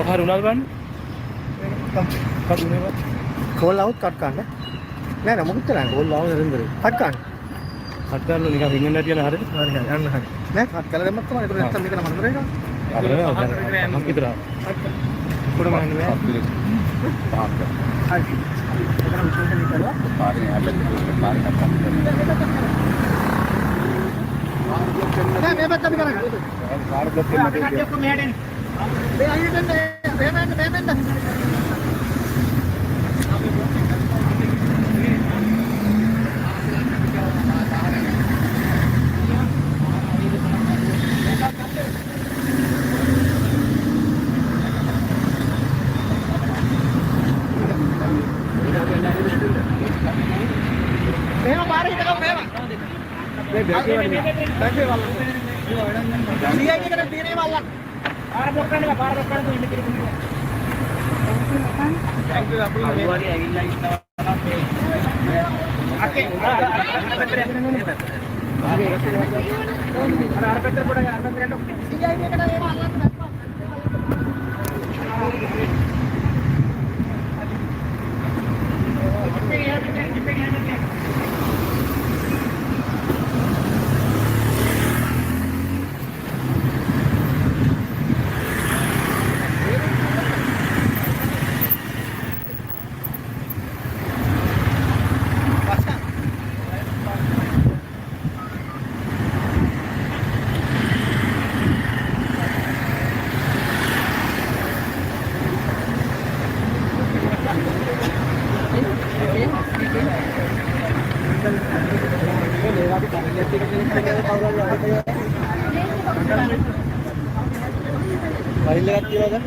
මොකද උනාද බලන්න? කඩුනේ වත්. කෝල් අවුට් කට් ගන්න. නෑ නෑ මොකද කරන්නේ? කෝල් අවුට් නේද? කට් ගන්න. කට් ගන්න නිකන් රින්ගෙන් නැතින හරියට. හරි හරි යන්න හරි. නෑ කට් කළා දැම්මත් තමයි ඒක නැත්තම් මේක නම් මන්දරේ නේ. අපරේ මම කිතර. කොඩ මන්නේ නෑ. පාක්. හරි. ඒකනම් විශේෂ කරලා පාරේ හැබැයි පාරේ කට් නෑ මේ පැත්ත අපි කරගන්න. කාර් බ්ලොක් එකේ කට්ටිය ඔක්කොම මෙහෙට එන්න. මේ අයියට එන්න. මේ මෙන්න. මේව පාරේ හිටගමු මේව. මේ බැකේ වලින්. බැකේ වල. CI එකට දිනේ වල්ලන්න. පාර බ්ලොක් කරන්න පාර බ්ලොක් කරන්න ඉන්න කිරි කිරි. ඒක අපේ අලුවාරි ඇවිල්ලා ඉන්නවා නම් මේ. අකේ අර පැත්තට පොඩ අර පැත්තට යන්න. CI එකට ඒව අල්ලන්න බෑ. Mahilig at yun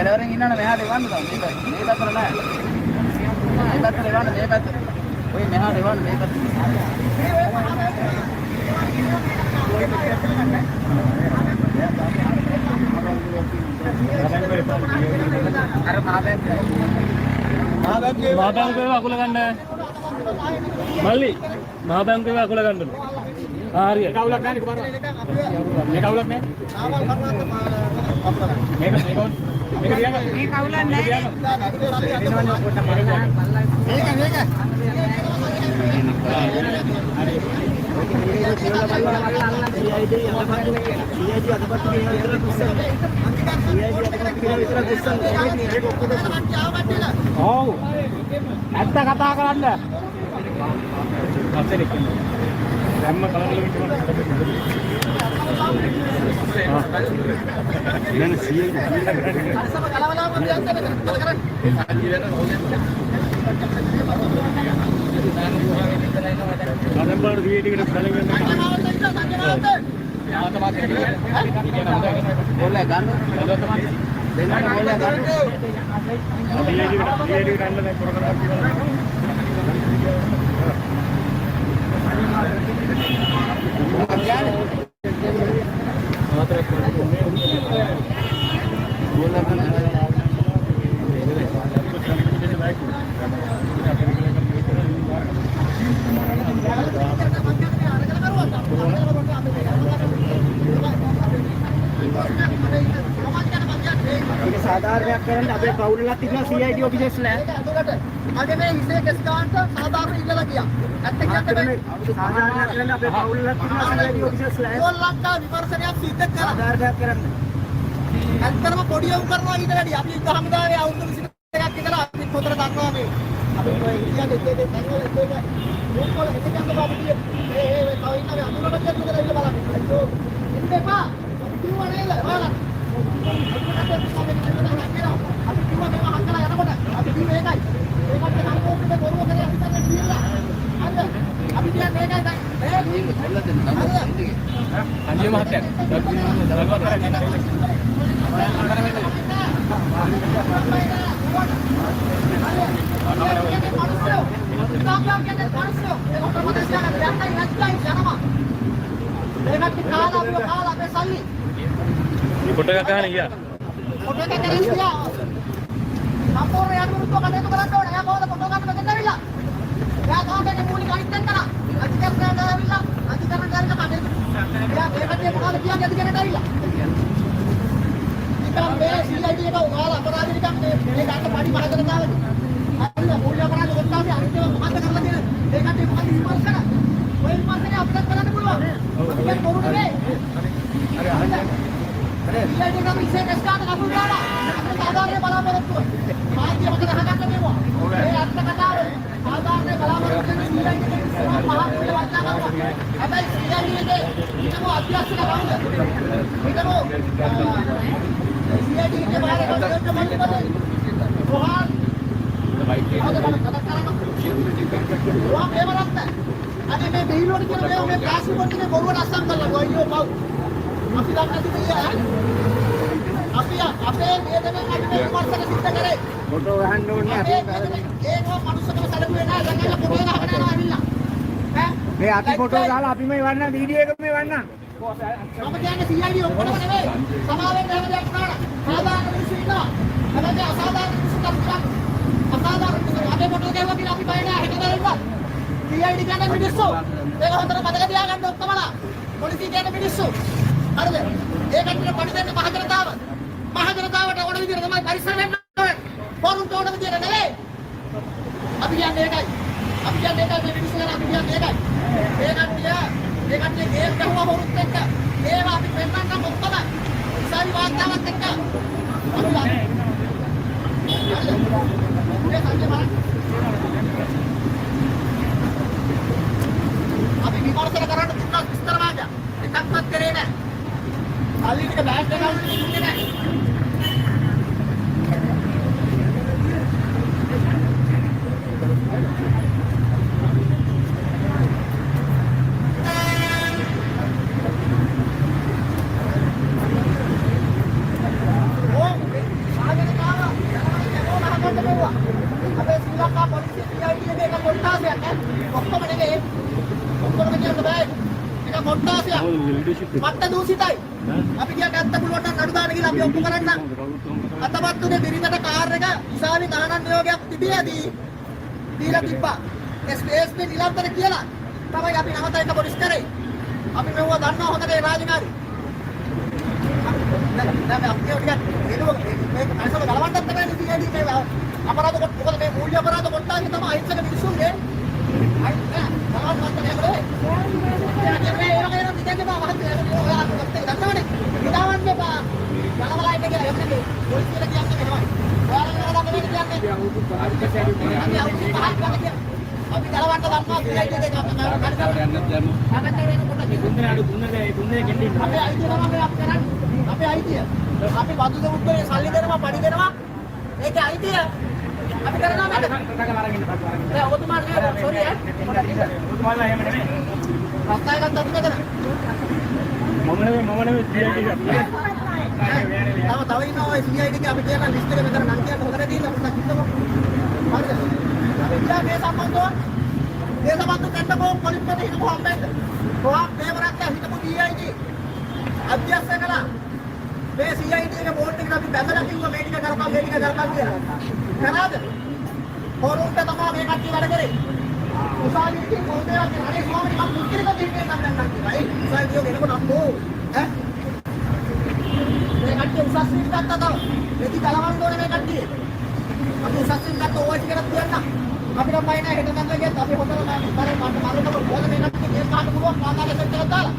Orang ini nak mehar dewan tu, ni tak pernah. Ni tak dewan, ni tak. Oi mehar dewan, ni tak. Ada mahabang. Mahabang tu aku lakukan dah. Mali, mahabang tu aku lakukan dulu. Hari. Kau lakukan ni kemana? Ni kau lakukan? Ini kaulan deh. Oh, ada kata Anda. साधारण current अबे पाउलला तिना CID officers ले आगे में इसे किसका answer साधारण इला किया साधारण करंट अबे पाउलला तिना सीआईडी ऑफिसर्स ले 2 लाख का विमर्शन आप सीधे कर साधारण करंट ඇත්තටම පොඩි උන් කරනවා ඊට වැඩි අපි ගහමුදාවේ අවුරුදු 22ක් විතර අපි පොතර දක්වා මේ අපි ඔය ඉන්දියාවේ දෙකේ තැන්වල දෙක මොකද හිතේ යන බාබු ඒ තව ඉන්නේ අඳුරකට දෙන්න ඉන්න බලන්න අයියෝ ඉන්න එපා අපි කිව්වා නේද බලන්න අපි කිව්වා මේක හංගලා යනකොට අපි කිව්වේ ඒකයි ඒකට නම් ඕකේ බොරුව කරේ හිතන්නේ කියලා අද අපි කියන්නේ ඒකයි දැන් ඒ අන්තිම මහත්තයා දරුවා කරන්නේ කොට එකක් ගන්න ගියා. කොට එකක් ගන්න ගියා. සම්පූර්ණ යනුරුත් කටයුතු කරන්න ඕනේ. එයා කොහොමද කොට ගන්න මෙතන ඇවිල්ලා? එයා කාටද මූලික අනිත්යෙන් කරා. අධිකරණයට ඇවිල්ලා අධිකරණ කාර්යයට කටයුතු. එයා මේකට මොකද කියන්නේ අධිකරණයට ඇවිල්ලා? ඉතින් මේ CID එක උගාල අපරාධ නිකන් මේ ගන්න පඩි මහජනතාවට. අන්න මූල්‍ය අපරාධ කොටාවේ අනිත්‍යව මොකද කරලා තියෙන්නේ? ඒකට මොකද විමර්ශන කරා? ඔය විමර්ශනේ අපිට කරන්න පුළුවන්. ඒක බොරු නෙවෙයි. CID එක මිසේ කස්කාට කපුල් දාලා අපේ සාධාරණ බලාපොරොත්තුව. මාධ්‍ය මත ගහගන්න මෙවුවා. ඒ අර්ථ කතාව සාධාරණ බලාපොරොත්තු වෙන CID එක මහා මූල්‍ය වන්දනා කරනවා. හැබැයි CID එකේ ඊටම අධ්‍යක්ෂක කවුද? ඊටම CID එකේ බාහිර කවුද මොකද? රෝහන් අද මේ බීලෝඩ් කියන මේ පාස්පෝර්ට් එකේ බොරුවට අස්සම් කරලා ගොයියෝ පව් අපි දන්නේ නැති දෙයක් අපි අපේ වේදනාව අපිට විමර්ශන සිද්ධ කරේ ෆොටෝ ගන්න ඕනේ අපි ඒක මනුස්සකම සැලකුවේ නැහැ දැන් ඒක පොතේ ගහගෙන යනවා ඇවිල්ලා ඈ මේ අපි ෆොටෝ දාලා අපි මේ වන්න වීඩියෝ එක මේ වන්න මම කියන්නේ CID ඔක්කොම නෙවෙයි සමාවෙන්න හැම දෙයක් කරා සාධාරණ මිනිස්සු ඉන්නවා හැබැයි අසාධාරණ මිනිස්සු තමයි අසාධාරණ මිනිස්සු අපේ ෆොටෝ ගේවා කියලා අපි බය නැහැ හිතලා ඉන්නවා CID කියන්නේ මිනිස්සු ඒක හොඳට මතක තියාගන්න ඔක්කොමලා පොලිසිය කියන්නේ මිනිස්සු හරිද ඒකට පඩි දෙන්න මහජනතාවට ඕන විදිහට තමයි පරිස්සම් වෙන්න ඕනේ පොරුන්ට ඕන විදිහට නෙවෙයි අපි කියන්නේ ඒකයි මේ මිනිස්සු ගැන අපි කියන්නේ ඒකයි ඒකට ගහුවා වරුත් එක්ක ඒවා අපි පෙන්නන්න ඔක්කොම ඉස්සරි වාතාවත් එක්ක අපි විමර්ශන කරන්න දුන්නා විස්තර වාග්ය එකක්වත් කරේ නැහැ අලිටික බෑග් එක ගන්න දුන්නේ නැහැ මත්ත දූෂිතයි. අපි කියන්නේ ඇත්ත පුළුවන් නම් නඩු දාන්න කියලා අපි ඔප්පු කරන්න. අතපත් උනේ බිරිඳට කාර් එක ඉසාවි තහනම් නියෝගයක් තිබියදී දීලා තිබ්බා. SP නිලන්තර කියලා තමයි අපි නැවත එක පොලිස් කරේ. අපි මෙව දන්නවා හොඳට ඒ රාජකාරී. දැන් අපි කියන්නේ මේක අයිසල ගලවන්නත් තමයි CID මේ අපරාධ කොට මොකද මේ මූල්‍ය අපරාධ කොටාගේ තමයි අයිසක මිනිස්සුන්ගේ අයිත් නෑ ගලවන්නත් නැහැ. අපි බදු දෙමුත්තරේ සල්ලි දෙනවා පඩි දෙනවා ඒකේ අයිතිය අපි කරනවා මට දැන් ඔබතුමාට සෝරි ඔබතුමාලා එහෙම නෙමෙයි රස්තාය ගත්තත් නේද මම නෙමෙයි CID එක තව ඉන්නවා ඔය CID එක අපි කියන ලිස්ට් එක මෙතන නම් කියන්න හොඳට දීලා අපිට කිව්වම හරිද අපි ඉතින් මේ සම්බන්ධව කන්නකෝ පොලිසියට හිටපු හම්බෙන්න කොහොම මේවරක් හිටපු CID අධ්‍යක්ෂ කළා මේ CID එකේ බෝඩ් එකට අපි බැලලා කිව්වා මේ ටික කරපන් කියලා කරාද පොරුන්ට තමයි මේ කට්ටිය වැඩ කරේ උසාවියකින් පොතේ අනේ ස්වාමීනි මම මුස්ලිම් කෙනෙක් නම් කියනවා ඒ උසාවියෝ කෙනෙකුට අම්මෝ ඈ මේ කට්ටිය උසස් වීම ගත්තා තව මේක ගලවන්න ඕනේ මේ කට්ටිය අපි උසස් වීම ගත්ත ඕයි කියලා කියන්න අපිට බය නැහැ හෙට නම් ගියත් අපි හොතල මම මරනකොට මොකද මේ කට්ටිය කේස් ගන්න පුළුවන් කාකාගේ සෙට් එකක් දාලා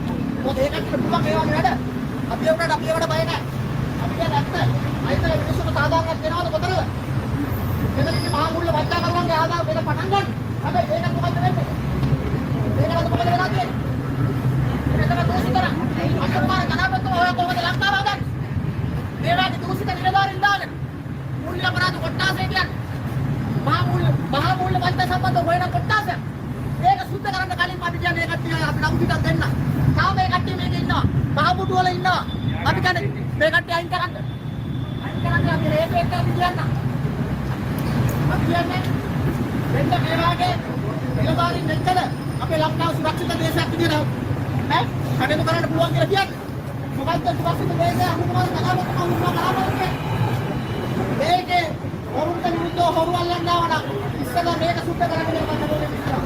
මොකද ඒ කට්ටියට පුළුවන් ඒ වගේ වැඩ අපි ඒකට බය නැහැ අපි කියන්නේ ඇත්ත. අයිතල මිනිස්සුන්ට සාධාරණයක් වෙනවද කොතනද? එතනදී මහා මුල්ල වච්චා කරනවාගේ ආදාය වෙන පටන් ගන්න. හැබැයි ඒක මොකද වෙන්නේ? ඒකට මොකද වෙලා තියෙන්නේ? මෙතන දෝෂිතර. අසම්මාන කනාපත්ව ඔය කොහොමද ලංකාව හදන්නේ? මේ වගේ දෝෂිත නිලධාරීන් දාගෙන මුල්ල අපරාධ කොට්ටාසේ කියන්නේ. මහා මුල්ල වච්චා සම්බන්ධ හොයන කොට්ටාසේ. ඒක සුද්ධ කරන්න කලින් අපි කියන්නේ ඒකට අපි නම් පිටක් දෙන්න. තාම මේ කට්ටිය මේකේ ඉන්නවා. මහබුදු වල ඉන්නවා. අපි කියන්නේ මේ කට්ටිය අයින් කරන්න. අයින් කරන්න අපි රේට් එක අපි කියන්න. අපි කියන්නේ මෙන්න මේ වාගේ නිලධාරීන් මෙච්චර අපේ ලංකාව සුරක්ෂිත දේශයක් විදියට ඈ කටයුතු කරන්න පුළුවන් කියලා කියන්නේ. මොකද්ද සුරක්ෂිත දේශය අනුකම්පාව කරනවා මේකේ වරුන්ට විරුද්ධව හොරු අල්ලන්න ආවනම් ඉස්සෙල්ලා මේක සුද්ධ කරගෙන යන්න ඕනේ මිත්‍රා.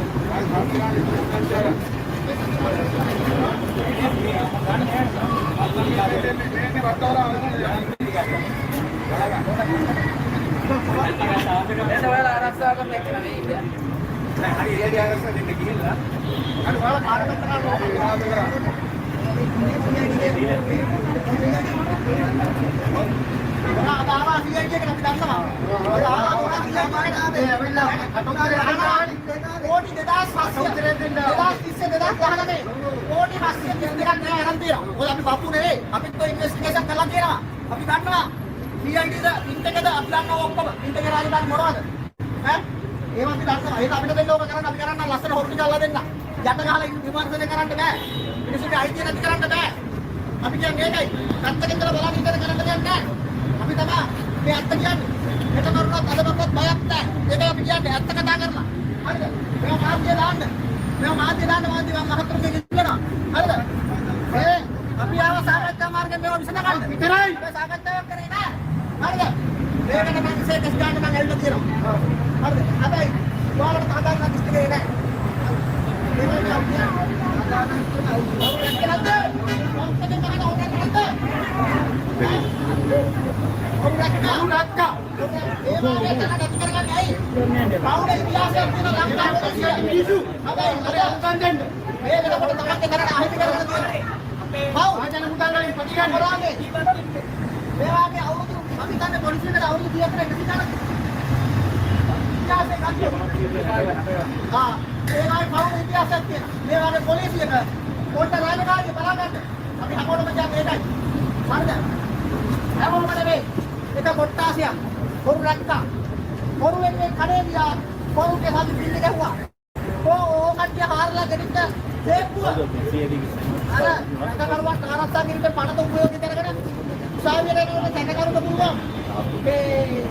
අපි කියන්නේ ඒකයි. පැත්තකින් ඉඳලා බලන් ඉඳලා කරන්න දෙයක් නැහැ. අපි තමයි මේ ඇත්ත කියන්නේ. මෙතන කරුණත් අද බක්වත් බයක් නැහැ. ඒකයි අපි කියන්නේ ඇත්ත කතා කරලා. හරිද? මේ මාධ්‍ය දාන්න. මේ මාධ්‍ය දාන්න මාධ්‍ය මහත්තුරුගේ ඉන්නවා. හරිද? ඒ අපි ආව සාකච්ඡා මාර්ගයෙන් මේව විසඳගන්න. විතරයි. මේ සාකච්ඡාවක් කරේ නැහැ. හරිද? මේකට මම සේකස් ගන්න මම ඇවිල්ලා තියෙනවා. හරිද? හැබැයි ඔයාලට සාධාරණ දිස්ත්‍රික්කේ නැහැ. මේක අපි පොඩ්ඩක් රාජකාරිය බලාගන්න. අපි හැමෝටම කියන්නේ ඒකයි. හරිද? හැමෝම නෙවෙයි. ඒක කොට්ටාසියක්. හොරු රැක්කා. හොරු වෙන්නේ කඩේ ගියා. හොරුගේ හදි බිල්ල ගැහුවා. ඕ කට්ටිය හාරලා ගෙනිච්ච තේප්පුව. අර රටකරුවක් ආරක්ෂා කිරීමේ පනත උපයෝගී කරගෙන උසාවියට යන සැකකරුක පුළුවන්. මේ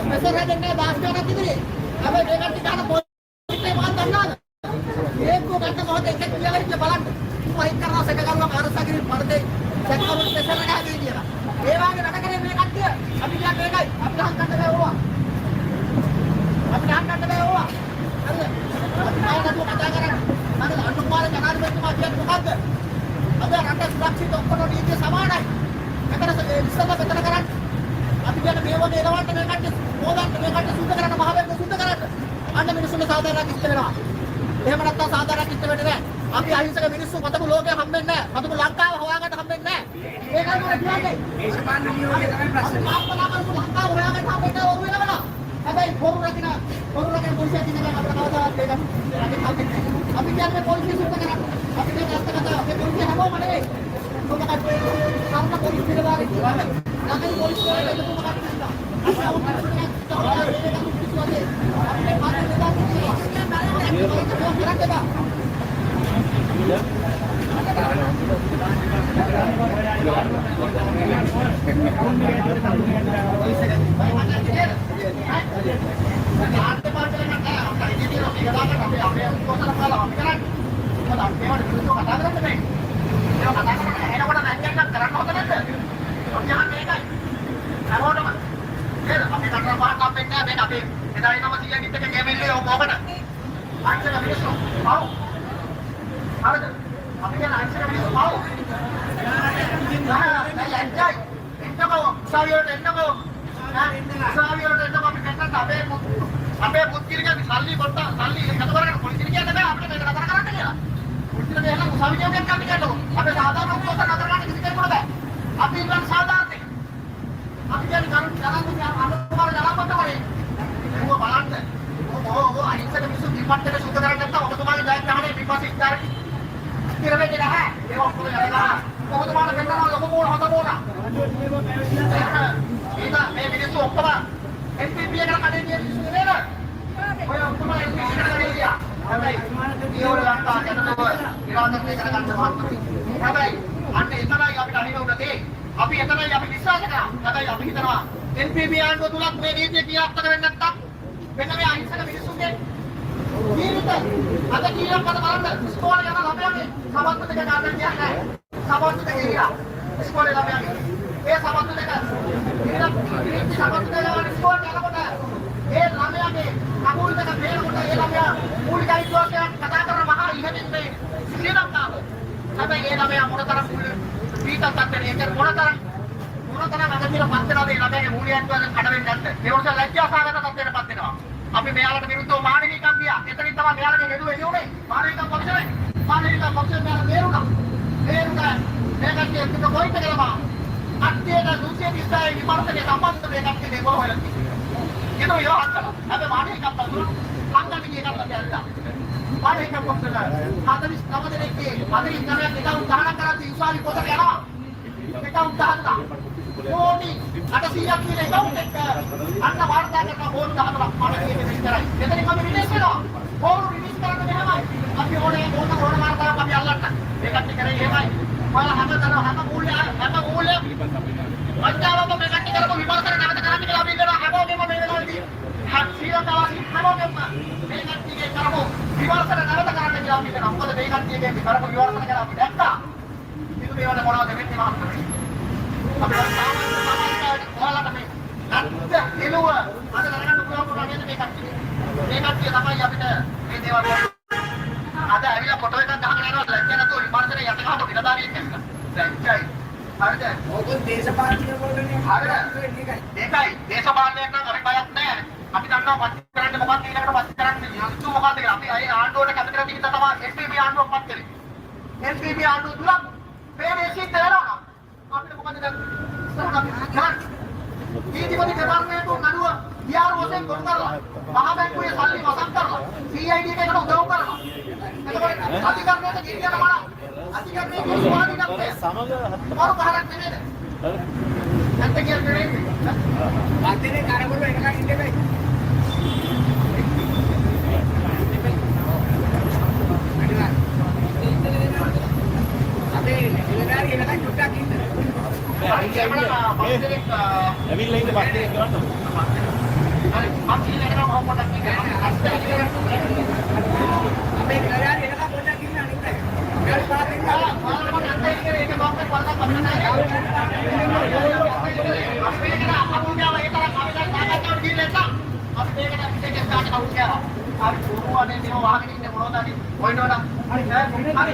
මෙසර රජන්නේ 10 ගණන් ඉදිරියේ. හැබැයි මේ කට්ටිය ගන්න පොලිසිය මොකක්ද දන්නවද? ඒකෝ ගන්න මොකද එකක් කියලා ඉන්න බලන්න. වයින් කරනවා සැකකරුවක් ආරක්ෂා කිරීම පනතේ සැකකරුවට මෙසර ගහගෙන කියලා. ඒ වගේ රට කරේ මේ කට්ටිය අපි කියන්නේ ඒකයි. අපි හං ගන්න බෑ ඕවා. අපි හං ගන්න බෑ ඕවා. හරිද? අපි ආයෙත් කතා කරන්නේ. හරිද? අනුපාත ජනාධිපතිතුමා කියන්නේ මොකද්ද? අද රට සුරක්ෂිත ඔක්කොම නීතිය සමානයි. මෙතන ඉස්සෙල්ලා මෙතන කරන්නේ. අපි කියන්නේ මේ වගේ එනවට මේ කට්ටිය මොකක්ද මේ කට්ටිය සුද්ධ කරන්න මහවැද්ද සුද්ධ කරන්න. අන්න මිනිස්සුන්ට සාධාරණයක් ඉස්ත වෙනවා. එහෙම නැත්නම් සාධාරණයක් ඉස්ත වෙන්නේ නැහැ. අපි අහිංසක මිනිස්සු මතක ලෝකේ හම්බෙන්නේ නැහැ. මතක ලංකාව හොයාගන්න හම්බෙන්නේ නැහැ. ඒකයි මම කියන්නේ. දේශපාලන නියෝගය තමයි ප්‍රශ්නේ. ලංකාව හොයාගන්න හම්බෙන්නේ නැහැ ඕක වෙනවා. හැබැයි පොරු රකින්න පොලිසිය කියන එක අපිට කවදාවත් ඒක අපි කියන්නේ පොලිසිය සුද්ධ කරන්න. අපි මේ ඇත්ත කතාව මේ පොලිසිය හැමෝම නෙවෙයි. මොකක්ද කවුරුත් පොලිසිය විරවාරි කියන්නේ. නැකයි පොලිසිය වලට මොකක්ද කියනවා. අපි අවුරුද්දකට අපේ පුත්තිරිගේ සල්ලි කොට සල්ලි එකතු කරගෙන පොලිසිය කියන්නේ බෑ අපිට මේක නතර කරන්න කියලා. පොලිසිය දෙහලා උසාවියක් ගන්න කියනවා. අපේ සාධාරණ උත්සව නතර කරන්න කිසි කෙනෙකුට බෑ. අපි ඉන්න සාධාරණයි. මේ මිනිස්සු ඔක්කොම NPP එකට කඩේ ගිය මිනිස්සු නේද? ඔය ඔක්කොම NPP එකට කඩේ ගියා. හැබැයි ඊවල ලංකා යනකොට ඉරාදකේ කරගන්න මහත්තුයි. හැබැයි අන්න එතනයි අපිට අහිමි වුණේ. අපි එතනයි අපි විශ්වාස කරා. හැබැයි අපි හිතනවා NPP ආණ්ඩුව තුලත් මේ නීතිය ක්‍රියාත්මක වෙන්නේ නැත්තම් මෙන්න මේ අහිංසක මිනිස්සුන්ගේ ජීවිත අද කීයක් බලන්න ඉස්කෝලේ යන ළමයාගේ සමස්ත දෙක ගන්න කියන්නේ නැහැ. සමස්ත දෙක ගියා. ඉස්කෝලේ ළමයාගේ ඒ සමස්ත දෙක ඉතින් සමස්ත දෙක යන ඉස්කෝලේ යනකොට ඒ ළමයාගේ අකුල් දෙක බේරකොට ඒ ළමයා මූලික අයිතිවාසිකම් කතා කරන මහා ඉහළින් මේ ශ්‍රී ලංකාව. හැබැයි ඒ ළමයා මොනතරම් පීඩා තත්ත්වයේ ඉන්න මොනතරම් අගතියට පත් වෙනවද ඒ ළමයාගේ මූලික අයිතිවාසිකම් කඩ වෙන්නේ නැත්නම් ඒ වගේ ලැජ්ජාසහගත තත්ත්වයට පත් වෙනවා. අපි මෙයාලට විරුද්ධව මානවිකම් ගියා. එතනින් තමයි මෙයාලගේ හෙළුව එළියුනේ. මානවිකම් පක්ෂේ මෙයාලා බේරුණා. මේකට එක්ක කොයිද කියලා අත්‍යද දුසිය දිසාවේ විමර්ශනයේ සම්බන්ධ මේකට දෙකෝ වෙලා තියෙනවා. ඒක යෝහත් කරා. අපි මානවිකම් පක්ෂේ ලංකාවේ කියනවා කියලා. මානවිකම් පක්ෂේ 49 දෙනෙක්ගේ 49 එක උදාහරණ කරලා ඉස්වාලි පොත යනවා. ඒක උදාහරණ. ඕනි 800ක් කියන එක උත් අන්න වාර්තා කරන බෝඩ් 10ක් මානසික විස්තරයි. එතනින් අපි රිලීස් වෙනවා. බෝඩ් රිලීස් කරන්නේ මෙහෙමයි. අපි ඕනේ වාර්තාවක් අපි අල්ලන්න. මේකට කරේ එහෙමයි. ඔයාලා හැම මූල්‍ය අන්තිමව මේකට කරපු විමර්ශන නැවත කරන්න කියලා අපි ඉන්නවා හැමෝගෙම මේ වෙලාවේදී. ශ්‍රීලංකාවාසී හැමෝගෙම මේකට කරපු විමර්ශන නැවත කරන්න කියලා අපි ඉන්නවා. මොකද මේකට කරපු විමර්ශන කරලා අපි දැක්කා. ඉතින් මේවට මොනවද වෙන්නේ මහත්තයා? අපේ ඔයාලට මේ නැත්te එළුව අද දැනගන්න පුළුවන් වුණා නේද මේකත් තමයි අපිට මේ දේවල් අද ඇවිල්ලා ෆොටෝ එකක් ගහගෙන යනවා ලැජ්ජ නැතුව විමර්ශනයේ යට ගහපු විනදාරියෙක් එක්ක දැක්කයි හරිද මොකද දේශපාලනය වලනේ හරිද ඒකයි දේශපාලනයක් නම් අපි බයක් නැහැ අපි දන්නවා පත් කරන්න මොකක්ද ඊළඟට පත් කරන්න යුතු මොකක්ද කියලා අපි අය ආණ්ඩුවට කැමති නැති හින්දා තමයි NPP ආණ්ඩුවක් පත් කරේ NPP ආණ්ඩුව තුල මේ දේශීය තේරෙනවා අපිට මොකද දැන් ඊටිපති දෙපාර්තමේන්තුව නඩුව යාර වශයෙන් ගොනු කරලා මහා බැංකුවේ සල්ලි වසම් කරලා CID එකට උදව් කරනවා එතකොට අධිකරණයට ගිහින් යන මන අධිකරණයේ විශ්වාසී නැත්නම් සමග මොකක් කරක් නෙමෙයිද නැත්නම් කියන්නේ අදිනේ කරගොල්ල එකකින් ඉන්න බෑ අපේ නිලධාරී එකකින් චුට්ටක් ඉන්න ඇවිල්ලා ඉන්න පස්සේ කරන්න. හරි අපි ඉන්නකම පොඩ්ඩක් ඉන්න. අපේ කරාරි එනක පොඩ්ඩක් ඉන්න අනිත් එක. ඊට පස්සේ බලන්න අන්තේ ඉන්නේ ඒක මොකක්ද පොඩ්ඩක් අපිට නැහැ. අපි මේකට අමුගාව ඒ තරම් අපිට සාකච්ඡාවට ගිහින් නැත්නම් අපි මේකට පිටේ ස්ටාර්ට් කවුට් කරනවා. අපි පුරුවනේ දිනව වහගෙන ඉන්නේ මොනවද අනිත් කොයිනවද? හරි හරි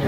ඒක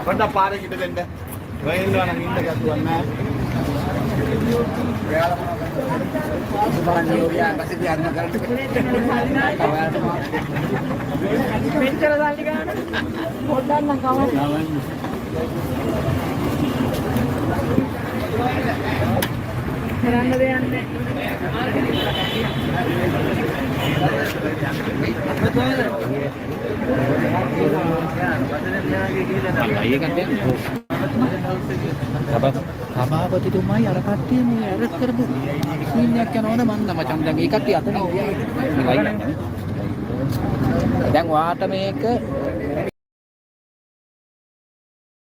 Pernah parah gitu kan dah. Wain lu anak minta gatuan nah. Bahan Yoria pasti dia anak kan. මෙච්චර සල්ලි ගන්න පොඩ්ඩක් නම් කවන්න. කරන්න දෙයක් සභාපතිතුමයි අර කට්ටිය මේ ඇරෙස්ට් කරපු සීන් එකක් යනවනේ මන් නම් මචං දැන් ඒ කට්ටිය අතන දැන් ඔයාට මේක